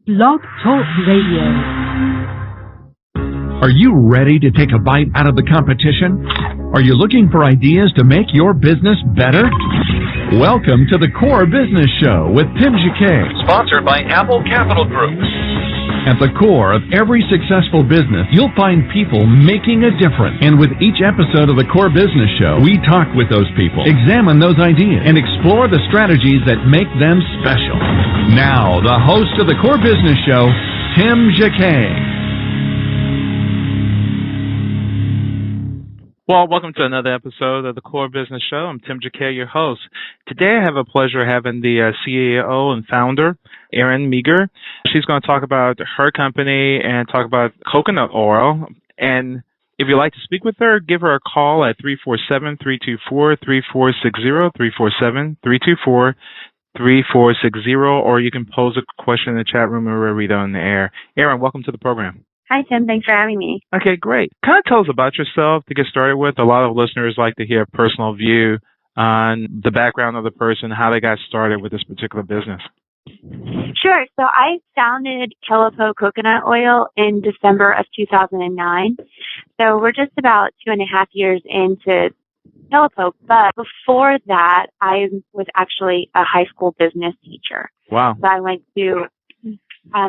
Blog Talk Radio. Are you ready to take a bite out of the competition? Are you looking for ideas to make your business better? Welcome to the Core Business Show with Tim Jacquet, sponsored by Apple Capital Group. At the core of every successful business, you'll find people making a difference. And with each episode of the Core Business Show, we talk with those people, examine those ideas, and explore the strategies that make them special. Now, the host of the Core Business Show, Tim Jacquet. Well, welcome to another episode of the Core Business Show. I'm Tim Jacquet, your host. Today I have a pleasure having the CEO and founder, Erin Meagher. She's going to talk about her company and talk about coconut oil. And if you'd like to speak with her, give her a call at 347-324-3460, 347-324-3460, or you can pose a question in the chat room and we'll read it on the air. Erin, welcome to the program. Hi, Tim. Thanks for having me. Okay, great. Kind of tell us about yourself to get started with. A lot of listeners like to hear a personal view on the background of the person, how they got started with this particular business. Sure. So I founded Calipo Coconut Oil in December of 2009. So we're just about 2.5 years into Calipo. But before that, I was actually a high school business teacher. Wow. So I went to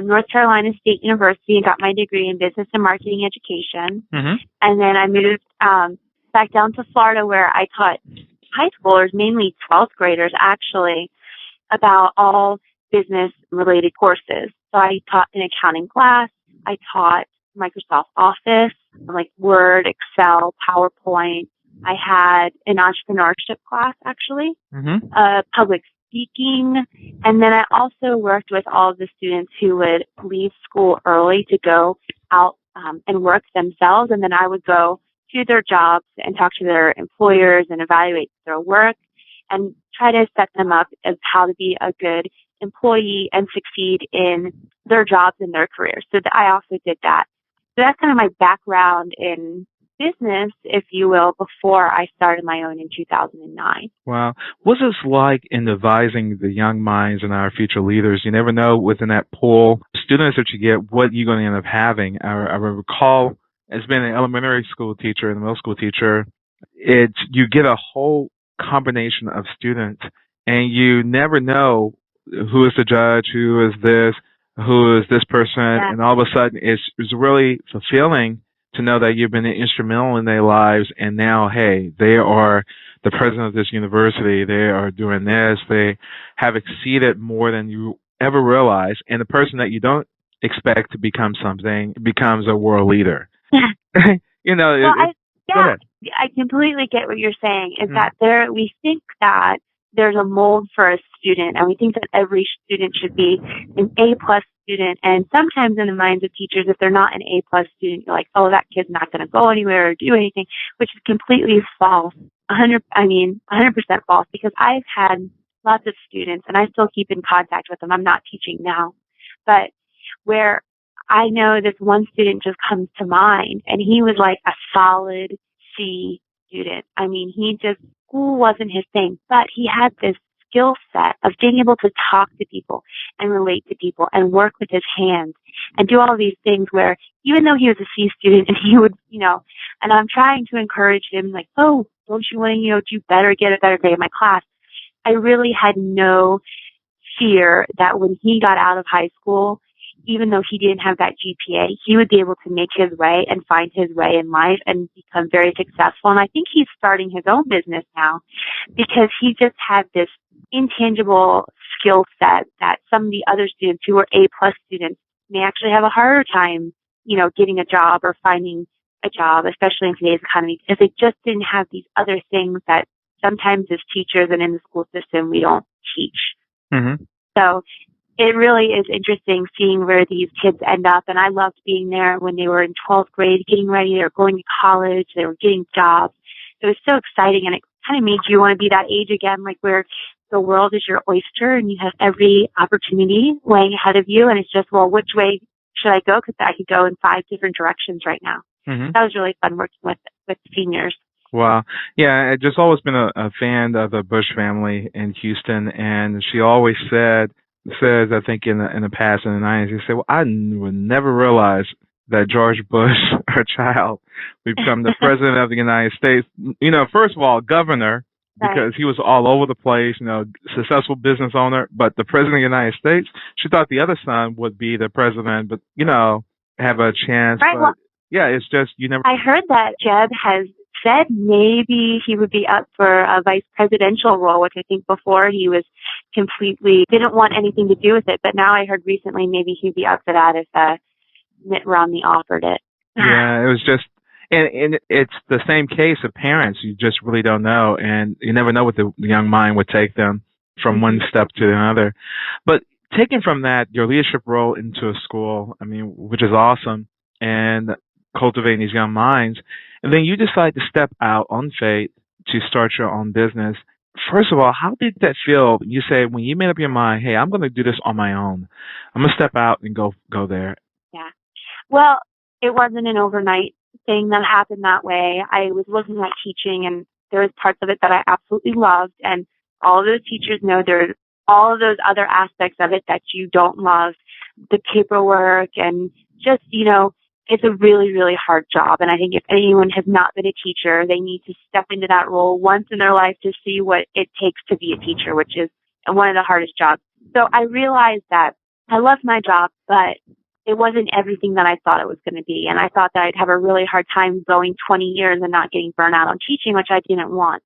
North Carolina State University and got my degree in business and marketing education. Mm-hmm. And then I moved back down to Florida where I taught high schoolers, mainly 12th graders actually, about all business-related courses. So I taught an accounting class. I taught Microsoft Office, like Word, Excel, PowerPoint. I had an entrepreneurship class, actually, public speaking. And then I also worked with all of the students who would leave school early to go out and work themselves. And then I would go to their jobs and talk to their employers and evaluate their work and try to set them up as how to be a good employee and succeed in their jobs and their careers. So I also did that. So that's kind of my background in business, if you will, before I started my own in 2009. Wow. What's this like in advising the young minds and our future leaders? You never know within that pool of students that you get what you're going to end up having. I recall, as being an elementary school teacher and a middle school teacher, you get a whole combination of students, and you never know who is the judge, who is this person, and all of a sudden it's really fulfilling to know that you've been instrumental in their lives, and now, hey, they are the president of this university, they are doing this, they have exceeded more than you ever realized, and the person that you don't expect to become something becomes a world leader. You know, I completely get what you're saying, is that we think that there's a mold for a student, and we think that every student should be an A-plus student. And sometimes in the minds of teachers, if they're not an A-plus student, you're like, oh, that kid's not going to go anywhere or do anything, which is completely false. 100% false, because I've had lots of students, and I still keep in contact with them. I'm not teaching now, but where I know this one student just comes to mind, and he was like a solid C student. I mean, school wasn't his thing, but he had this skill set of being able to talk to people and relate to people and work with his hands and do all these things where even though he was a C student and he would, and I'm trying to encourage him like, oh, don't you want to, do better, get a better grade in my class. I really had no fear that when he got out of high school, even though he didn't have that GPA, he would be able to make his way and find his way in life and become very successful. And I think he's starting his own business now because he just had this intangible skill set that some of the other students who were A-plus students may actually have a harder time, getting a job or finding a job, especially in today's economy, because they just didn't have these other things that sometimes as teachers and in the school system we don't teach. Mm-hmm. So it really is interesting seeing where these kids end up. And I loved being there when they were in 12th grade, getting ready. They were going to college. They were getting jobs. It was so exciting. And it kind of made you want to be that age again, like where the world is your oyster and you have every opportunity laying ahead of you. And it's just, well, which way should I go? Because I could go in 5 different directions right now. Mm-hmm. That was really fun working with seniors. Wow. Yeah, I've just always been a fan of the Bush family in Houston. And she always said, says, I think in the past, in the 90s, he said, well, I would never realize that George Bush, our child, would become the president of the United States. First of all, governor, because he was all over the place, successful business owner, but the president of the United States, she thought the other son would be the president, but, have a chance. Right. But, Well, yeah, it's just, you never. I heard that Jeb has said maybe he would be up for a vice presidential role, which I think before he was completely didn't want anything to do with it. But now I heard recently maybe he'd be up for that if Mitt Romney offered it. Yeah, it was just, and it's the same case of parents. You just really don't know, and you never know what the young mind would take them from one step to another. But taking from that, your leadership role into a school, which is awesome, and cultivating these young minds, and then you decide to step out on faith to start your own business. First of all, how did that feel? You say when you made up your mind, hey, I'm going to do this on my own. I'm going to step out and go there. Yeah. Well, it wasn't an overnight thing that happened that way. I was looking at teaching, and there was parts of it that I absolutely loved, and all of those teachers know there's all of those other aspects of it that you don't love, the paperwork, and just, it's a really, really hard job. And I think if anyone has not been a teacher, they need to step into that role once in their life to see what it takes to be a teacher, which is one of the hardest jobs. So I realized that I loved my job, but it wasn't everything that I thought it was going to be. And I thought that I'd have a really hard time going 20 years and not getting burnt out on teaching, which I didn't want.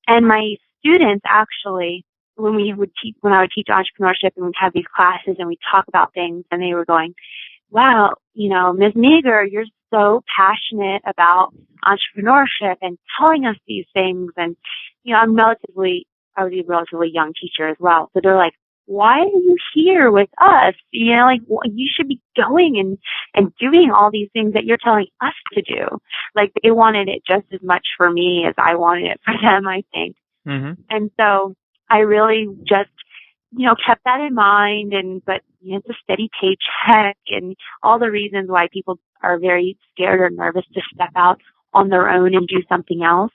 And my students actually, when I would teach entrepreneurship and we'd have these classes and we'd talk about things, and they were going, wow, Ms. Meagher, you're so passionate about entrepreneurship and telling us these things. And, I was a relatively young teacher as well. So they're like, why are you here with us? You should be going and doing all these things that you're telling us to do. Like, they wanted it just as much for me as I wanted it for them, I think. Mm-hmm. And so I really just, kept that in mind, but it's a steady paycheck and all the reasons why people are very scared or nervous to step out on their own and do something else.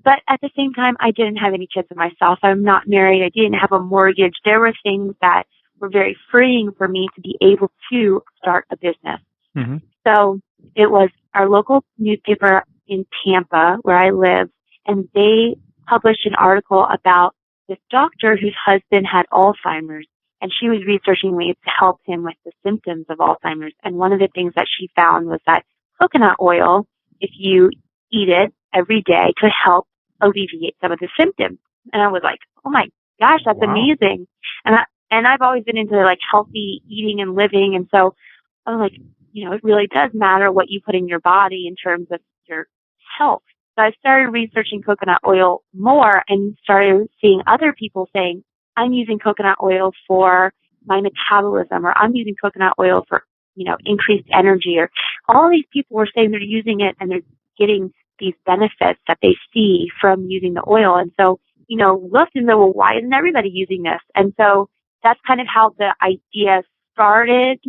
But at the same time, I didn't have any kids of myself. I'm not married. I didn't have a mortgage. There were things that were very freeing for me to be able to start a business. Mm-hmm. So it was our local newspaper in Tampa, where I live, and they published an article about this doctor whose husband had Alzheimer's, and she was researching ways to help him with the symptoms of Alzheimer's. And one of the things that she found was that coconut oil, if you eat it every day, could help alleviate some of the symptoms. And I was like, oh my gosh, that's amazing. And I've always been into healthy eating and living. And so I was like, it really does matter what you put in your body in terms of your health. So I started researching coconut oil more and started seeing other people saying, I'm using coconut oil for my metabolism, or I'm using coconut oil for, increased energy, or all these people were saying they're using it and they're getting these benefits that they see from using the oil. And so, looked and said, well, why isn't everybody using this? And so that's kind of how the idea started.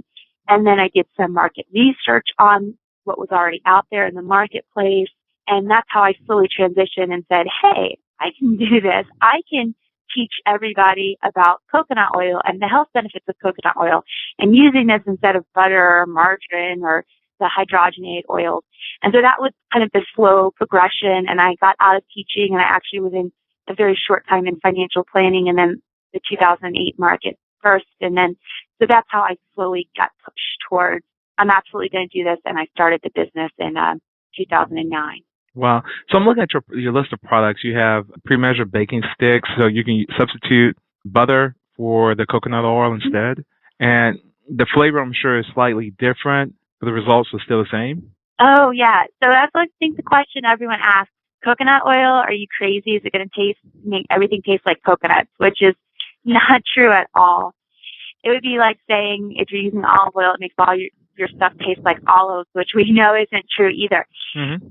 And then I did some market research on what was already out there in the marketplace. And that's how I slowly transitioned and said, hey, I can do this. I can teach everybody about coconut oil and the health benefits of coconut oil, and using this instead of butter or margarine or the hydrogenated oils. And so that was kind of the slow progression. And I got out of teaching, and I actually was in a very short time in financial planning, and then the 2008 market first. And then, so that's how I slowly got pushed towards, I'm absolutely going to do this. And I started the business in 2009. Wow. So I'm looking at your list of products. You have pre-measured baking sticks, so you can substitute butter for the coconut oil instead. And the flavor, I'm sure, is slightly different, but the results are still the same. Oh, yeah. So that's, I think, the question everyone asks. Coconut oil, are you crazy? Is it going to make everything taste like coconuts? Which is not true at all. It would be like saying if you're using olive oil, it makes all your stuff taste like olives, which we know isn't true either. Mm-hmm.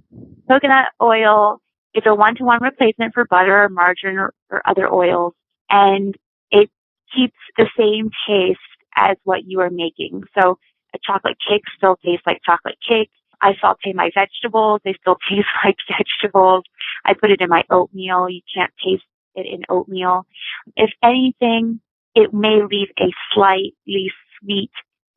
Coconut oil is a one-to-one replacement for butter or margarine or other oils, and it keeps the same taste as what you are making. So a chocolate cake still tastes like chocolate cake. I saute my vegetables. They still taste like vegetables. I put it in my oatmeal. You can't taste it in oatmeal. If anything, it may leave a slightly sweet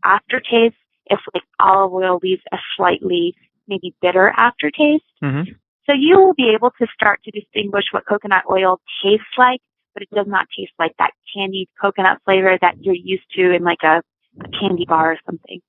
aftertaste if like olive oil leaves a slightly maybe bitter aftertaste. Mm-hmm. So you will be able to start to distinguish what coconut oil tastes like, but it does not taste like that candied coconut flavor that you're used to in like a candy bar or something.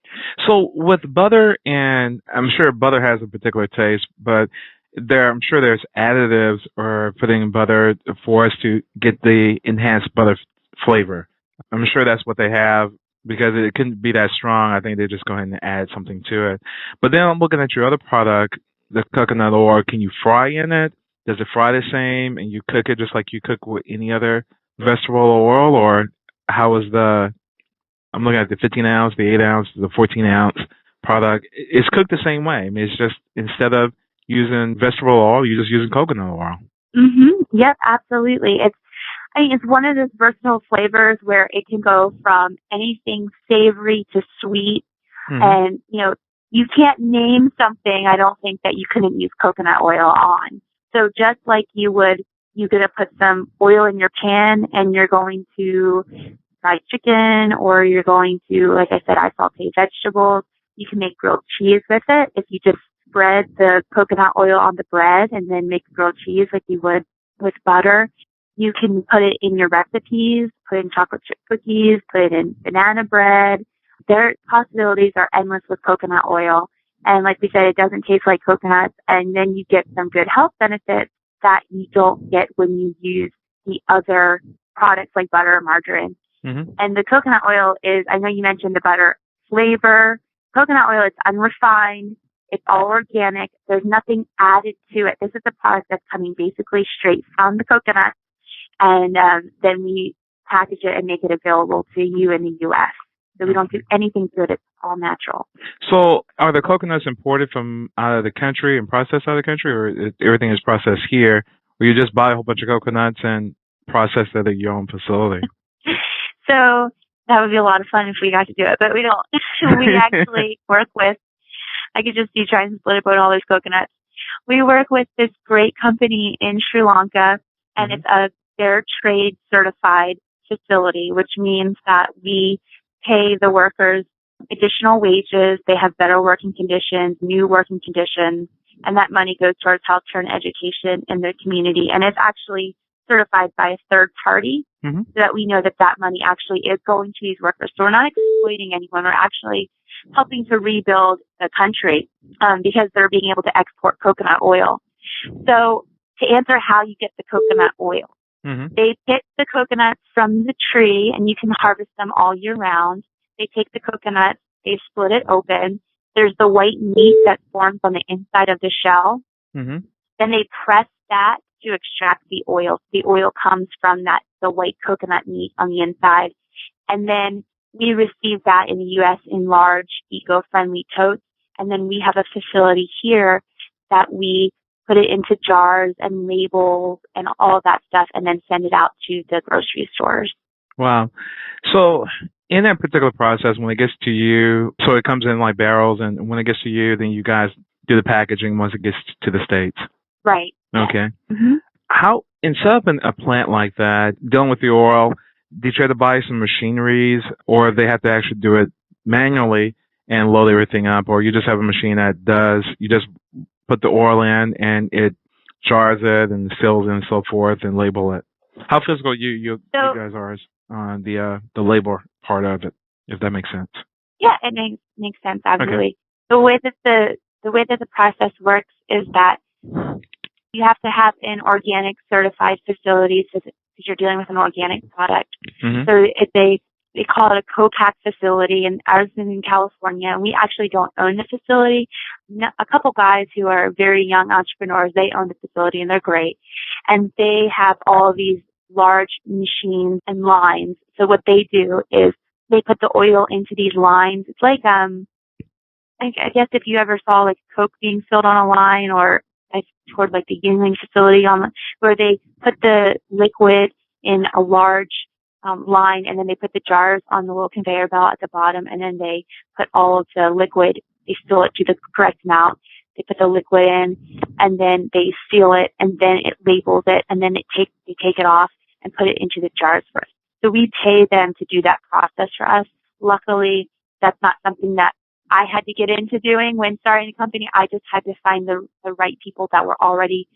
So with butter, and I'm sure butter has a particular taste, but I'm sure there's additives or putting in butter for us to get the enhanced butter flavor. I'm sure that's what they have because it couldn't be that strong. I think they just go ahead and add something to it. But then I'm looking at your other product, the coconut oil. Can you fry in it? Does it fry the same and you cook it just like you cook with any other vegetable oil, or how is I'm looking at the 15 ounce, the 8 ounce, the 14 ounce product. It's cooked the same way. I mean, it's just instead of using vegetable oil, you're just using coconut oil. Yep, absolutely. It's one of those versatile flavors where it can go from anything savory to sweet. And, you can't name something, I don't think, that you couldn't use coconut oil on. So just like you're going to put some oil in your pan and you're going to fry chicken, or you're going to, like I said, I saute vegetables. You can make grilled cheese with it if you just spread the coconut oil on the bread and then make grilled cheese like you would with butter. You can put it in your recipes, put it in chocolate chip cookies, put it in banana bread. Their possibilities are endless with coconut oil. And like we said, it doesn't taste like coconuts. And then you get some good health benefits that you don't get when you use the other products like butter or margarine. And the coconut oil is, I know you mentioned the butter flavor. Coconut oil is unrefined. It's all organic. There's nothing added to it. This is a product that's coming basically straight from the coconut. And then we package it and make it available to you in the U.S. So we don't do anything to it. It's all natural. So are the coconuts imported from out of the country and processed out of the country, or everything is processed here, or you just buy a whole bunch of coconuts and process it at your own facility? So that would be a lot of fun if we got to do it, but we don't. We actually work with, I could just see trying to split up on all those coconuts. We work with this great company in Sri Lanka, and it's a fair trade certified facility, which means that we pay the workers additional wages. They have better working conditions, new working conditions, and that money goes towards healthcare and education in the community. And it's actually certified by a third party so that we know that that money actually is going to these workers. So we're not exploiting anyone. We're actually helping to rebuild the country because they're being able to export coconut oil. So to answer how you get the coconut oil, they pick the coconuts from the tree, and you can harvest them all year round. They take the coconuts, they split it open. There's the white meat that forms on the inside of the shell. Then they press that to extract the oil. The oil comes from the white coconut meat on the inside. And then we receive that in the U.S. in large eco-friendly totes. And then we have a facility here that we put it into jars and labels and all of that stuff, and then send it out to the grocery stores. Wow. So in that particular process, when it gets to you, so it comes in like barrels, and when it gets to you, then you guys do the packaging once it gets to the States. Right. Okay. How, in set up a plant like that, dealing with the oil, do you try to buy some machineries, or they have to actually do it manually and load everything up, or you just have a machine that you just put the oil in and it jars it and seals it and so forth and label it? How physical you guys are on the labor part of it, if that makes sense? Yeah, it makes sense, absolutely. Okay. The way that the process works is that you have to have an organic certified facility because you're dealing with an organic product. So they call it a co-pack facility, and ours is in California, and we actually don't own the facility. A couple guys who are very young entrepreneurs, they own the facility, and they're great. And they have all these large machines and lines. So what they do is they put the oil into these lines. It's like, I guess if you ever saw like Coke being filled on a line, or I toured like the Yuengling facility where they put the liquid in a large line, and then they put the jars on the little conveyor belt at the bottom, and then they put all of the liquid, they fill it to the correct amount. They put the liquid in, and then they seal it, and then it labels it, and then they take it off and put it into the jars first. So we pay them to do that process for us. Luckily, that's not something that I had to get into doing when starting the company. I just had to find the right people that were already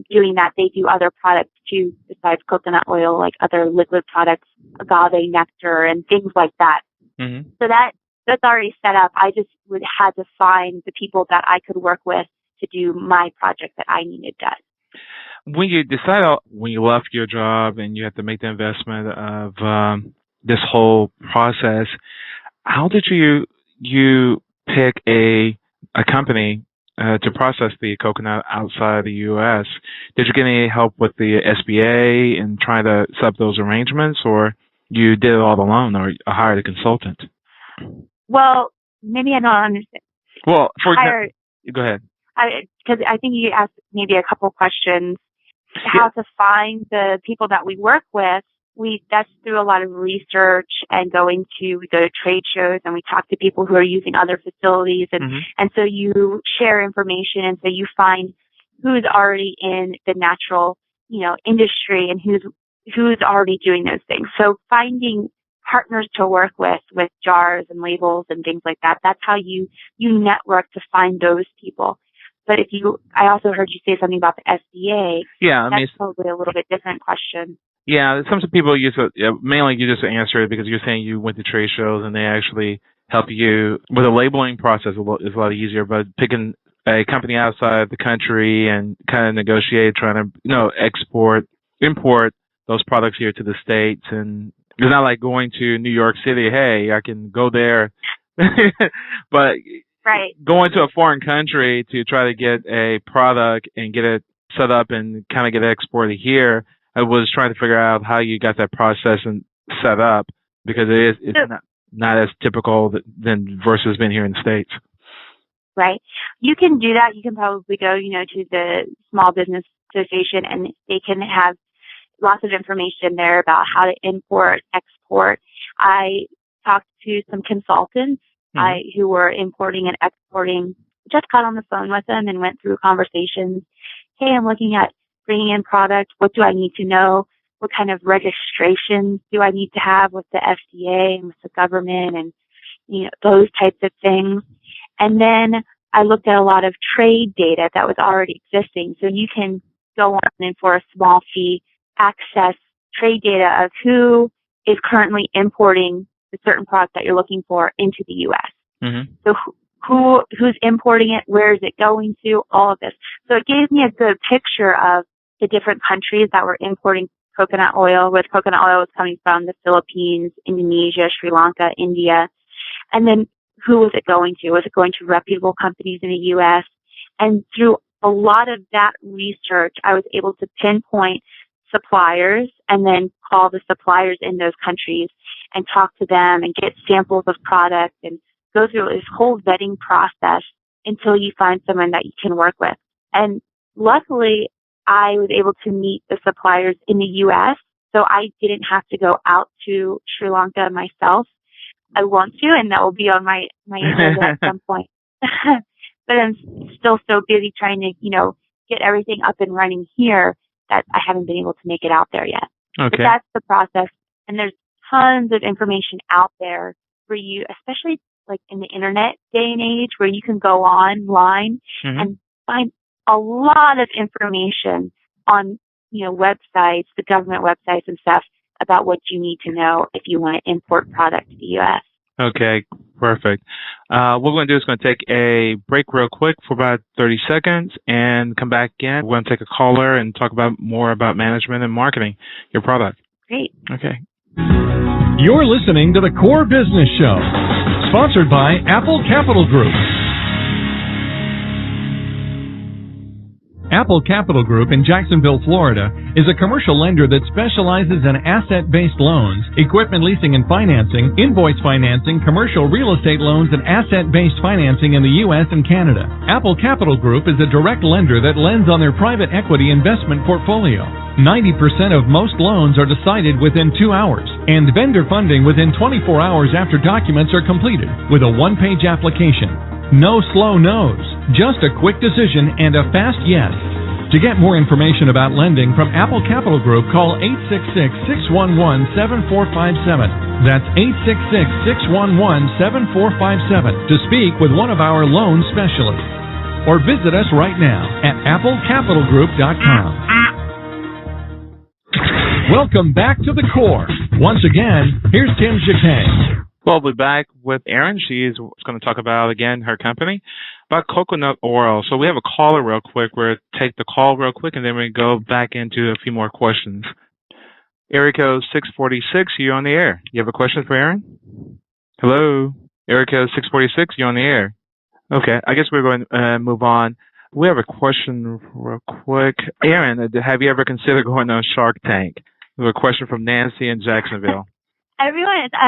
doing that. They do other products too, besides coconut oil, like other liquid products, agave nectar, and things like that. Mm-hmm. So that's already set up. I just had to find the people that I could work with to do my project that I needed done. When you decided, when you left your job and you had to make the investment of this whole process, how did you pick a company to process the coconut outside the U.S.? Did you get any help with the SBA in trying to set up those arrangements, or you did it all alone, or hired a consultant? Well, maybe I don't understand. Well, for example, go ahead. Because I think you asked maybe a couple questions. How to find the people that we work with. That's through a lot of research and we go to trade shows and we talk to people who are using other facilities, and so you share information, and so you find who's already in the natural, industry and who's already doing those things. So finding partners to work with jars and labels and things like that. That's how you network to find those people. But I also heard you say something about the SBA. Yeah, that's probably a little bit different question. Yeah, some people use it, mainly you just answer it because you're saying you went to trade shows and they actually help you with the labeling process is a lot easier, but picking a company outside the country and kind of negotiate, trying to, import those products here to the States. And it's not like going to New York City, hey, I can go there. But right. Going to a foreign country to try to get a product and get it set up and kind of get it exported here, I was trying to figure out how you got that process and set up, because it's not as typical than versus being here in the States. Right. You can do that. You can probably go, to the Small Business Association, and they can have lots of information there about how to import, export. I talked to some consultants who were importing and exporting. Just got on the phone with them and went through conversations. Hey, I'm looking at bringing in product. What do I need to know? What kind of registrations do I need to have with the FDA and with the government, and those types of things. And then I looked at a lot of trade data that was already existing. So you can go on and for a small fee access trade data of who is currently importing the certain product that you're looking for into the U.S. Mm-hmm. So who's importing it, where is it going to, all of this. So it gave me a good picture of the different countries that were importing coconut oil, where coconut oil was coming from: the Philippines, Indonesia, Sri Lanka, India. And then who was it going to? Was it going to reputable companies in the U.S.? And through a lot of that research, I was able to pinpoint suppliers and then call the suppliers in those countries and talk to them and get samples of product and go through this whole vetting process until you find someone that you can work with. And luckily, I was able to meet the suppliers in the U.S., so I didn't have to go out to Sri Lanka myself. I want to, and that will be on my agenda at some point. But I'm still so busy trying to, get everything up and running here that I haven't been able to make it out there yet. Okay. But that's the process, and there's tons of information out there for you, especially like in the internet day and age, where you can go online and find a lot of information on, websites, the government websites and stuff, about what you need to know if you want to import product to the U.S. Okay, perfect. What we're going to do is going to take a break real quick for about 30 seconds and come back in. We're going to take a caller and talk more about management and marketing your product. Great. Okay. You're listening to The Core Business Show, sponsored by Apple Capital Group. Apple Capital Group in Jacksonville, Florida, is a commercial lender that specializes in asset-based loans, equipment leasing and financing, invoice financing, commercial real estate loans, and asset-based financing in the U.S. and Canada. Apple Capital Group is a direct lender that lends on their private equity investment portfolio. 90% of most loans are decided within 2 hours, and vendor funding within 24 hours after documents are completed, with a one-page application. No slow no's, just a quick decision and a fast yes. To get more information about lending from Apple Capital Group, call 866-611-7457. That's 866-611-7457 to speak with one of our loan specialists. Or visit us right now at applecapitalgroup.com. Welcome back to the core. Once again, here's Tim Jacquet. Well, we'll be back with Erin. She is going to talk about, again, her company, about coconut oil. So we have a caller real quick. We'll take the call real quick, and then we go back into a few more questions. Area code 646, you're on the air. You have a question for Erin? Hello? Area code 646, you're on the air. Okay, I guess we're going to move on. We have a question real quick. Erin, have you ever considered going on Shark Tank? We have a question from Nancy in Jacksonville. I've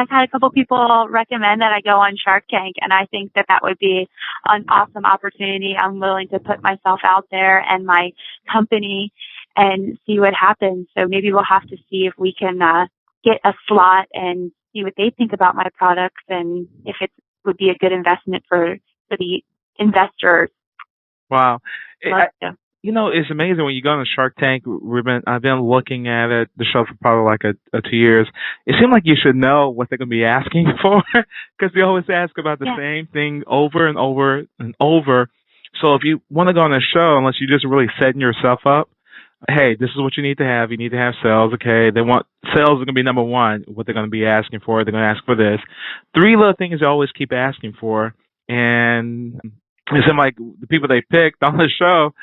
had a couple people recommend that I go on Shark Tank, and I think that would be an awesome opportunity. I'm willing to put myself out there and my company and see what happens. So maybe we'll have to see if we can get a slot and see what they think about my products and if it would be a good investment for the investors. Wow. It's amazing when you go on the Shark Tank. I've been looking at it, the show, for probably like 2 years. It seems like you should know what they're going to be asking for because they always ask about the same thing over and over and over. So if you want to go on a show, unless you're just really setting yourself up, hey, this is what you need to have. You need to have sales. Okay, sales are going to be number one. What they're going to be asking for, they're going to ask for this. 3 little things they always keep asking for, and it seems like the people they picked on the show,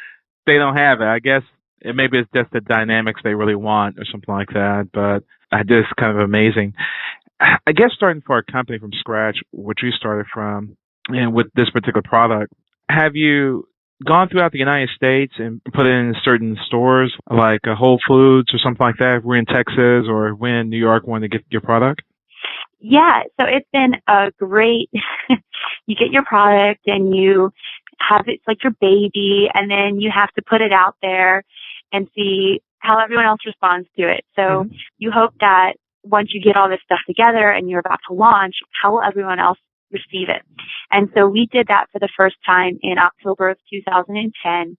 they don't have it. I guess maybe it's just the dynamics they really want or something like that, but just kind of amazing. I guess starting for a company from scratch, which you started from, and with this particular product, have you gone throughout the United States and put it in certain stores like Whole Foods or something like that? If we're in Texas or we're in New York wanting to get your product? Yeah, so it's been a great, you get your product and you have it's like your baby, and then you have to put it out there and see how everyone else responds to it. So you hope that once you get all this stuff together and you're about to launch, how will everyone else receive it? And so we did that for the first time in October of 2010.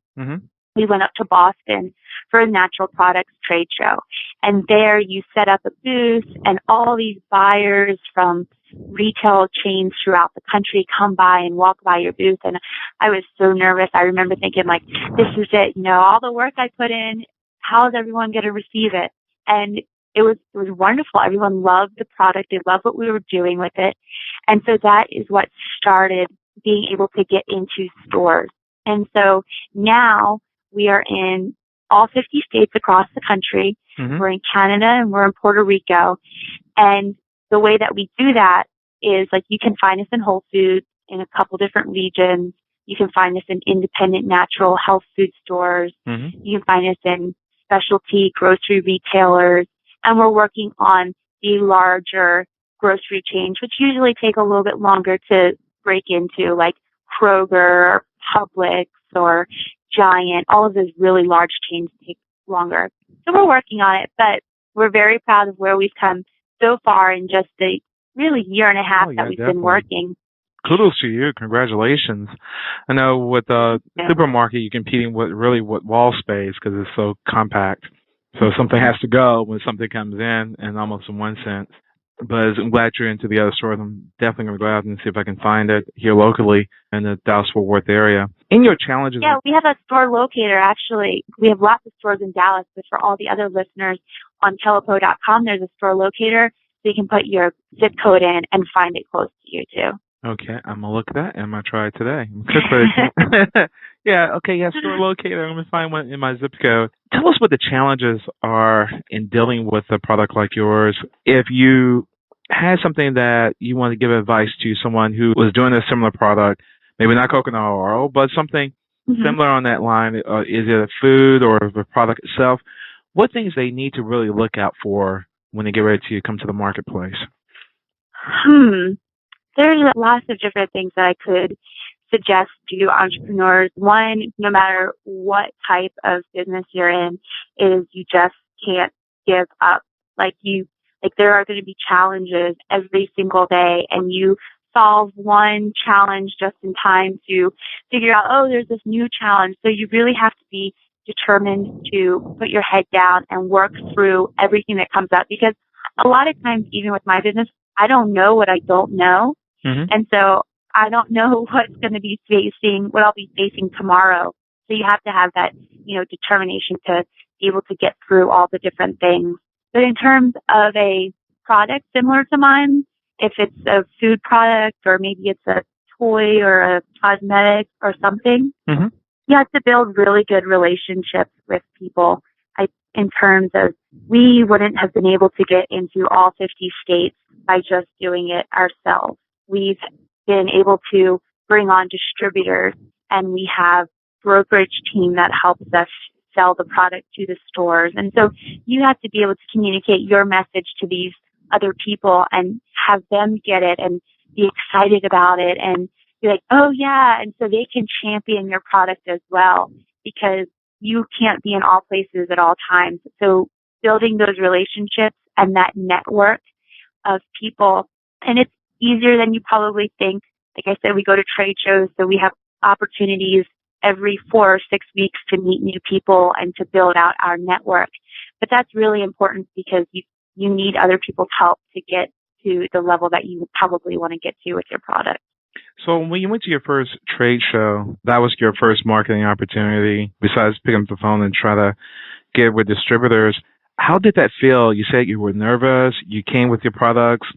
We went up to Boston for a natural products trade show. And there you set up a booth and all these buyers from retail chains throughout the country come by and walk by your booth. And I was so nervous. I remember thinking, like, this is it, all the work I put in, how is everyone going to receive it? And it was wonderful. Everyone loved the product. They loved what we were doing with it. And so that is what started being able to get into stores. And so now we are in all 50 states across the country. We're in Canada and we're in Puerto Rico. And the way that we do that is, like, you can find us in Whole Foods in a couple different regions. You can find us in independent natural health food stores. You can find us in specialty grocery retailers. And we're working on the larger grocery chains, which usually take a little bit longer to break into, like Kroger, Publix, or Giant. All of those really large chains take longer. So we're working on it, but we're very proud of where we've come so far in just the really year and a half that we've been working. Kudos to you. Congratulations. I know with the supermarket, you're competing with wall space because it's so compact. So something has to go when something comes in almost in one sense. But I'm glad you're into the other stores. I'm definitely going to go out and see if I can find it here locally in the Dallas-Fort Worth area. In your challenges... Yeah, we have a store locator, actually. We have lots of stores in Dallas, but for all the other listeners, on telepo.com, there's a store locator, so you can put your zip code in and find it close to you, too. Okay, I'm going to look at that, and I'm going to try it today. Store locator. I'm going to find one in my zip code. Tell us what the challenges are in dealing with a product like yours. If you had something that you want to give advice to someone who was doing a similar product, maybe not coconut oil, but something similar on that line, is it a food or the product itself? What things they need to really look out for when they get ready to come to the marketplace? There's lots of different things that I could suggest to entrepreneurs. One, no matter what type of business you're in, is you just can't give up. There are going to be challenges every single day, and you solve one challenge just in time to figure out, oh, there's this new challenge. So you really have to be determined to put your head down and work through everything that comes up. Because a lot of times, even with my business, I don't know what I don't know. Mm-hmm. And so I don't know what I'll be facing tomorrow. So you have to have that, determination to be able to get through all the different things. But in terms of a product similar to mine, if it's a food product or maybe it's a toy or a cosmetic or something, Mm-hmm. you have to build really good relationships with people. In terms of, we wouldn't have been able to get into all 50 states by just doing it ourselves. We've been able to bring on distributors, and we have brokerage team that helps us sell the product to the stores. And so you have to be able to communicate your message to these other people and have them get it and be excited about it and be like, oh yeah. And so they can champion your product as well, because you can't be in all places at all times. So building those relationships and that network of people, and it's easier than you probably think. Like I said, we go to trade shows, so we have opportunities every 4 or 6 weeks to meet new people and to build out our network. But that's really important because you need other people's help to get to the level that you probably want to get to with your product. So when you went to your first trade show, that was your first marketing opportunity, besides picking up the phone and try to get with distributors. How did that feel? You said you were nervous. You came with your products,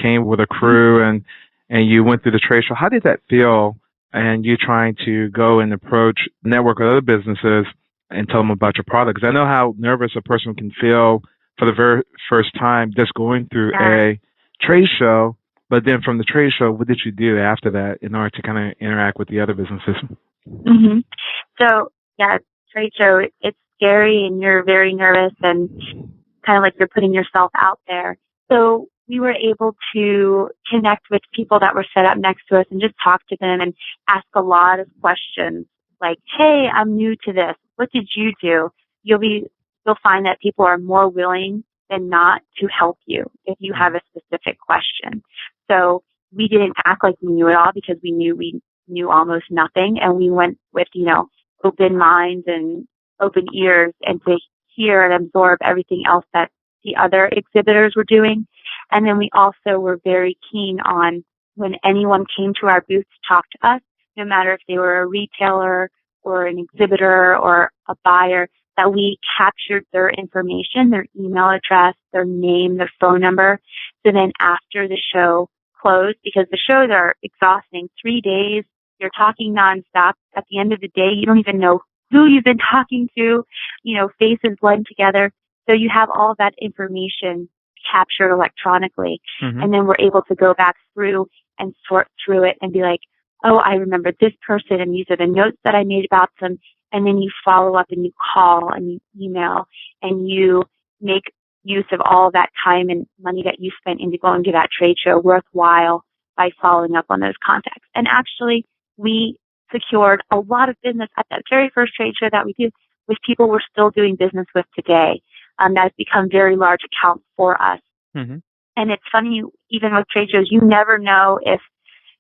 came with a crew, and you went through the trade show. How did that feel? And you trying to go and approach, network with other businesses and tell them about your product? Because I know how nervous a person can feel for the very first time just going through a trade show. But then from the trade show, what did you do after that in order to kind of interact with the other businesses? Mm-hmm. So, yeah, trade show, it's scary and you're very nervous and kind of like you're putting yourself out there. So we were able to connect with people that were set up next to us and just talk to them and ask a lot of questions like, hey, I'm new to this. What did you do? You'll find that people are more willing than not to help you if you have a specific question. So we didn't act like we knew it all because we knew almost nothing. And we went with, open minds and open ears and to hear and absorb everything else that the other exhibitors were doing. And then we also were very keen on when anyone came to our booth to talk to us, no matter if they were a retailer or an exhibitor or a buyer, that we captured their information, their email address, their name, their phone number. So then after the show closed, because the shows are exhausting, 3 days, you're talking nonstop. At the end of the day, you don't even know who you've been talking to, faces blend together. So you have all of that information captured electronically. Mm-hmm. And then we're able to go back through and sort through it and be like, oh, I remember this person and these are the notes that I made about them. And then you follow up and you call and you email and you make use of all of that time and money that you spent into going to that trade show worthwhile by following up on those contacts. And actually, we secured a lot of business at that very first trade show that we did with people we're still doing business with today. That's become very large accounts for us. Mm-hmm. And it's funny, even with trade shows, you never know if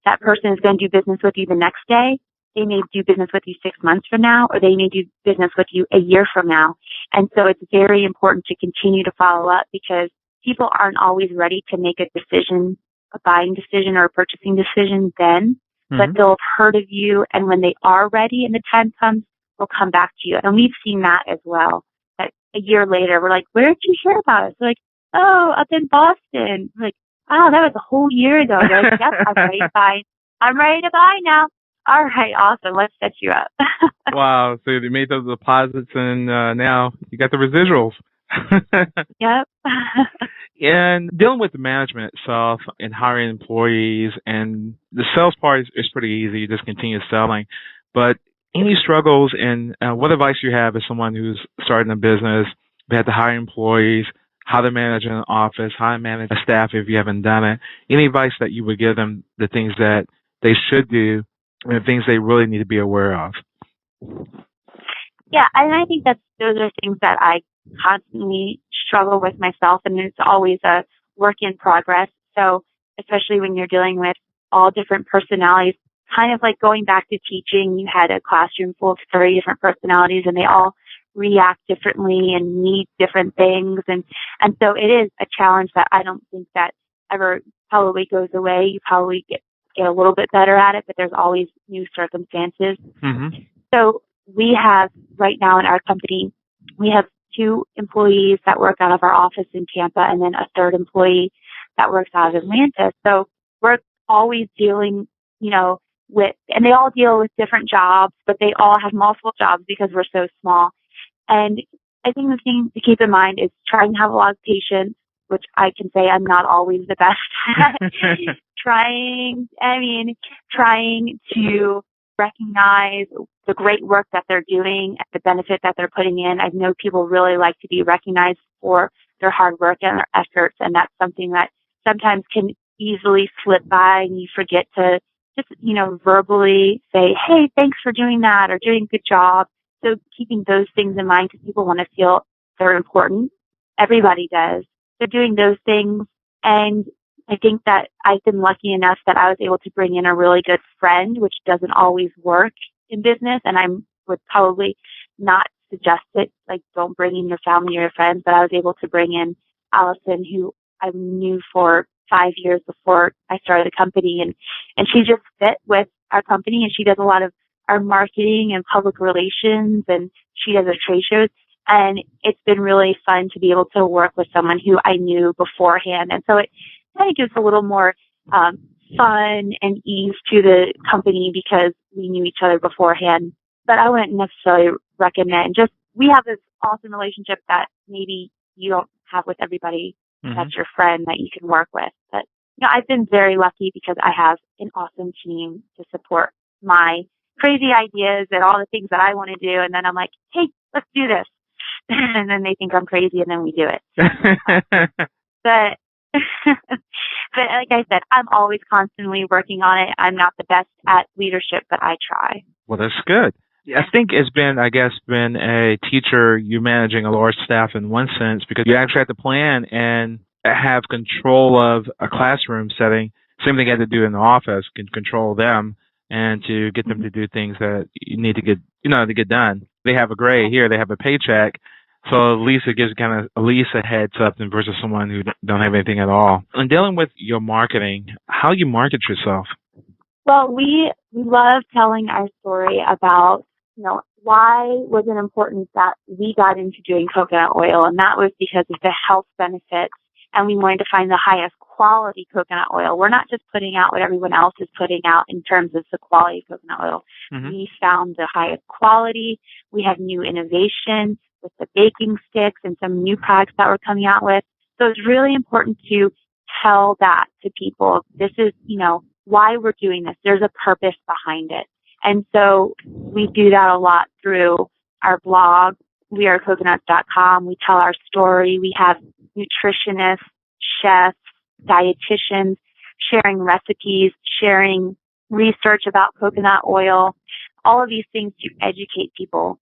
that person is going to do business with you the next day. They may do business with you 6 months from now, or they may do business with you a year from now. And so it's very important to continue to follow up because people aren't always ready to make a decision, a buying decision or a purchasing decision then, but they'll have heard of you. And when they are ready and the time comes, they'll come back to you. And we've seen that as well. That a year later, we're like, where did you hear about us? They're like, oh, up in Boston. We're like, oh, that was a whole year ago. They're like, yep, I'm ready to buy. I'm ready to buy now. All right, awesome. Let's set you up. Wow. So you made those deposits and now you got the residuals. Yep. And dealing with the management itself and hiring employees and the sales part is pretty easy. You just continue selling. But any struggles and what advice you have as someone who's starting a business, they have to hire employees, how to manage an office, how to manage a staff if you haven't done it. Any advice that you would give them, the things that they should do and things they really need to be aware of? Yeah, and I think those are things that I constantly struggle with myself, and it's always a work in progress. So especially when you're dealing with all different personalities, kind of like going back to teaching, you had a classroom full of 30 different personalities, and they all react differently and need different things. And so it is a challenge that I don't think that ever probably goes away. You probably get a little bit better at it, but there's always new circumstances. Mm-hmm. So we have right now in our company, we have 2 employees that work out of our office in Tampa and then a third employee that works out of Atlanta. So we're always dealing, with, and they all deal with different jobs, but they all have multiple jobs because we're so small. And I think the thing to keep in mind is trying to have a lot of patience, which I can say I'm not always the best at. trying to recognize the great work that they're doing and the benefit that they're putting in. I know people really like to be recognized for their hard work and their efforts, and that's something that sometimes can easily slip by and you forget to just, verbally say, hey, thanks for doing that or doing a good job. So keeping those things in mind because people want to feel they're important. Everybody does. So doing those things. And I think that I've been lucky enough that I was able to bring in a really good friend, which doesn't always work in business. And I would probably not suggest it, like don't bring in your family or your friends, but I was able to bring in Allison, who I knew for 5 years before I started the company. And she just fit with our company, and she does a lot of our marketing and public relations, and she does our trade shows. And it's been really fun to be able to work with someone who I knew beforehand. And so it kind of gives a little more fun and ease to the company because we knew each other beforehand. But I wouldn't necessarily recommend we have this awesome relationship that maybe you don't have with everybody. Mm-hmm. That's your friend that you can work with. But I've been very lucky because I have an awesome team to support my crazy ideas and all the things that I want to do. And then I'm like, hey, let's do this. And then they think I'm crazy and then we do it. But like I said, I'm always constantly working on it. I'm not the best at leadership, but I try. Well, that's good. I think it's been a teacher, you managing a large staff in one sense, because you actually have to plan and have control of a classroom setting. Same thing you had to do in the office, can control them and to get them to do things that you need to get done. They have a grade here, they have a paycheck. So at least it gives at least a heads up than versus someone who don't have anything at all. And dealing with your marketing, how you market yourself? Well, we love telling our story about, why was it important that we got into doing coconut oil? And that was because of the health benefits. And we wanted to find the highest quality coconut oil. We're not just putting out what everyone else is putting out in terms of the quality of coconut oil. Mm-hmm. We found the highest quality. We have new innovation with the baking sticks and some new products that we're coming out with. So it's really important to tell that to people. This is, why we're doing this. There's a purpose behind it. And so we do that a lot through our blog, wearecoconuts.com. We tell our story. We have nutritionists, chefs, dietitians sharing recipes, sharing research about coconut oil, all of these things to educate people.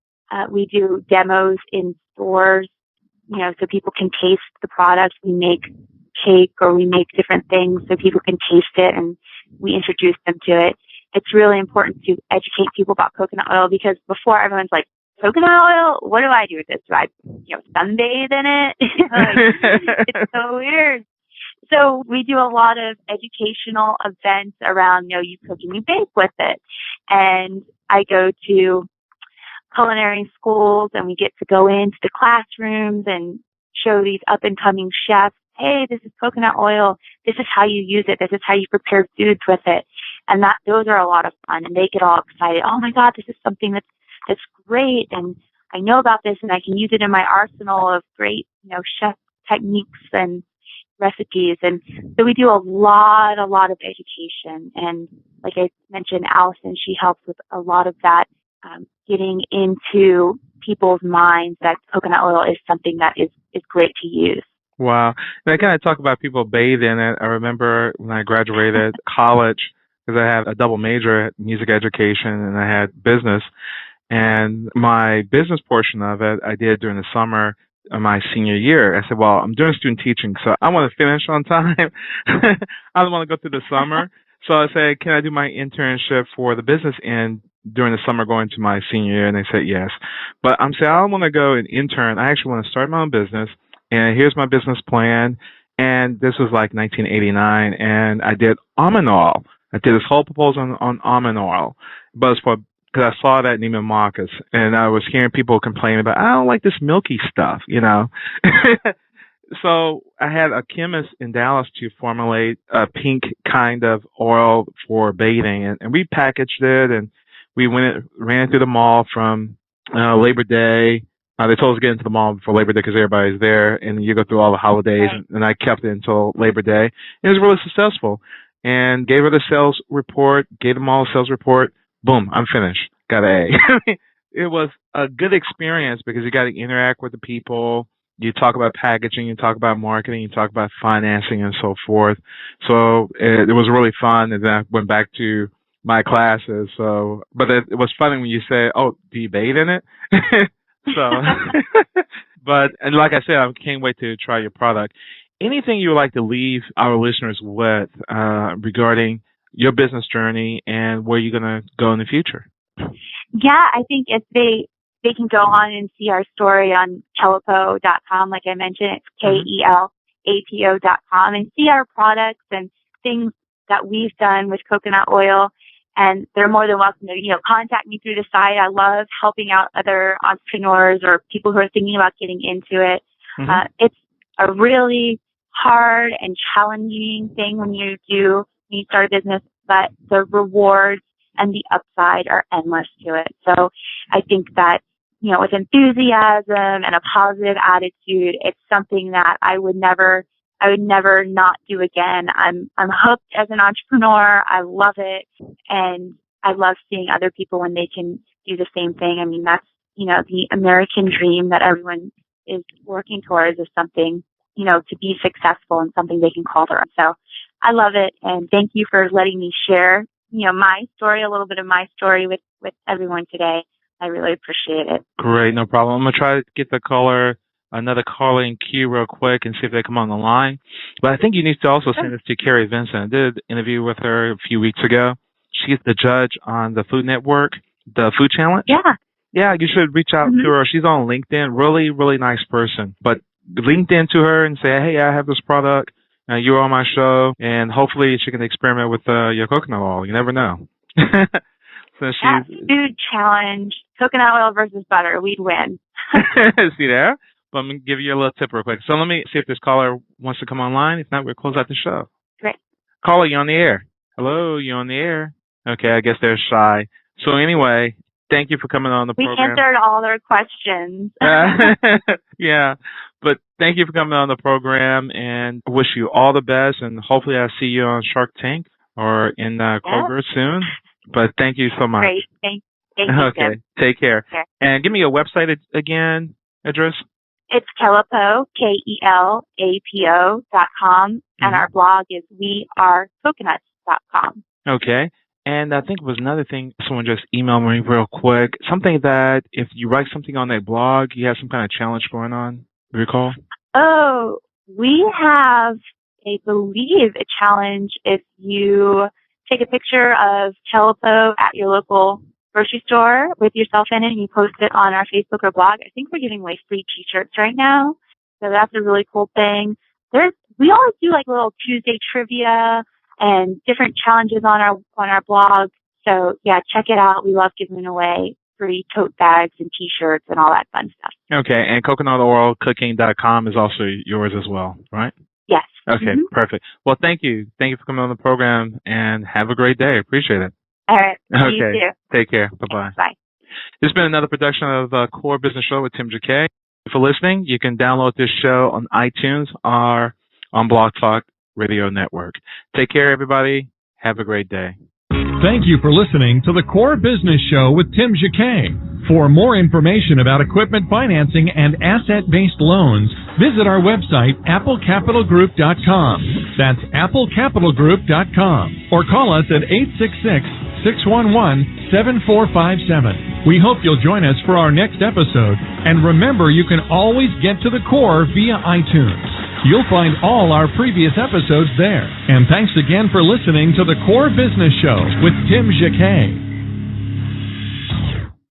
We do demos in stores, so people can taste the products. We make cake or we make different things so people can taste it and we introduce them to it. It's really important to educate people about coconut oil because before everyone's like, coconut oil? What do I do with this? Do I, sunbathe in it? It's so weird. So we do a lot of educational events around, you cook and you bake with it. And I go to culinary schools and we get to go into the classrooms and show these up and coming chefs, hey, this is coconut oil. This is how you use it. This is how you prepare foods with it. And those are a lot of fun and they get all excited. Oh my God, this is something that's great. And I know about this and I can use it in my arsenal of great, chef techniques and recipes. And so we do a lot of education. And like I mentioned, Allison, she helps with a lot of that, getting into people's minds that coconut oil is something that is great to use. Wow. And I kind of talk about people bathe in it. I remember when I graduated college, because I had a double major at music education and I had business. And my business portion of it, I did during the summer of my senior year. I said, well, I'm doing student teaching, so I want to finish on time. I don't want to go through the summer. So I said, can I do my internship for the business end during the summer going to my senior year, and they said yes. But I'm saying I don't want to go and intern. I actually want to start my own business, and here's my business plan. And this was like 1989, and I did almond oil. I did this whole proposal on almond oil, but it's because I saw that in Neiman Marcus, and I was hearing people complaining about, I don't like this milky stuff, you know. So I had a chemist in Dallas to formulate a pink kind of oil for bathing, and we packaged it, and we ran it through the mall from Labor Day. They told us to get into the mall before Labor Day because everybody's there, and you go through all the holidays, and I kept it until Labor Day. It was really successful, and gave her the sales report, gave them all a sales report. Boom, I'm finished. Got an A. It was a good experience because you got to interact with the people. You talk about packaging, you talk about marketing, you talk about financing and so forth. So it was really fun, and then I went back to my classes. So, but it was funny when you say, "Oh, do you bathe in it?" So, but and like I said, I can't wait to try your product. Anything you would like to leave our listeners with regarding your business journey and where you're going to go in the future? Yeah, I think if they can go on and see our story on Kelapo.com, like I mentioned, it's KELAPO.com, and see our products and things that we've done with coconut oil. And they're more than welcome to, contact me through the site. I love helping out other entrepreneurs or people who are thinking about getting into it. It's a really hard and challenging thing when you start a business, but the rewards and the upside are endless to it. So I think that, with enthusiasm and a positive attitude, it's something that I would never not do again. I'm hooked as an entrepreneur. I love it. And I love seeing other people when they can do the same thing. I mean, that's, the American dream that everyone is working towards is something, to be successful and something they can call their own. So I love it. And thank you for letting me share, my story, a little bit of my story with everyone today. I really appreciate it. Great. No problem. I'm going to try to get another caller in queue real quick and see if they come on the line. But I think you need to also send this to Carrie Vincent. I did an interview with her a few weeks ago. She's the judge on the Food Network, the Food Challenge. Yeah. Yeah, you should reach out to her. She's on LinkedIn. Really, really nice person. But LinkedIn to her and say, hey, I have this product. You're on my show. And hopefully she can experiment with your coconut oil. You never know. So Food Challenge, coconut oil versus butter. We'd win. See there? But I'm going to give you a little tip real quick. So let me see if this caller wants to come online. If not, we'll close out the show. Great. Caller, you on the air. Hello, you on the air? Okay, I guess they're shy. So anyway, thank you for coming on the program. We answered all their questions. Yeah, but thank you for coming on the program, and wish you all the best, and hopefully I'll see you on Shark Tank or in Kroger soon. But thank you so much. Great. Thank you, okay, Tim. Take care. And give me a website again, address. It's Kelapo, KELAPO.com, and our blog is wearecoconuts.com. Okay. And I think it was another thing, someone just emailed me real quick, something that if you write something on that blog, you have some kind of challenge going on, do you recall? Oh, we have, I believe, a challenge if you take a picture of Kelapo at your local grocery store with yourself in it and you post it on our Facebook or blog. I think we're giving away free t-shirts right now. So that's a really cool thing. We always do like little Tuesday trivia and different challenges on our blog. So yeah, check it out. We love giving away free tote bags and t-shirts and all that fun stuff. Okay. And coconutoilcooking.com is also yours as well, right? Yes. Okay. Perfect. Well, thank you. Thank you for coming on the program and have a great day. Appreciate it. All right. Okay. You too. Take care. Bye-bye. Bye. This has been another production of Core Business Show with Tim Jacquet. For listening, you can download this show on iTunes or on Blog Talk Radio Network. Take care, everybody. Have a great day. Thank you for listening to the Core Business Show with Tim Jacquet. For more information about equipment financing and asset-based loans, visit our website, applecapitalgroup.com. That's applecapitalgroup.com. Or call us at 866-611-7457. We hope you'll join us for our next episode. And remember, you can always get to the core via iTunes. You'll find all our previous episodes there. And thanks again for listening to the Core Business Show with Tim Jacquet.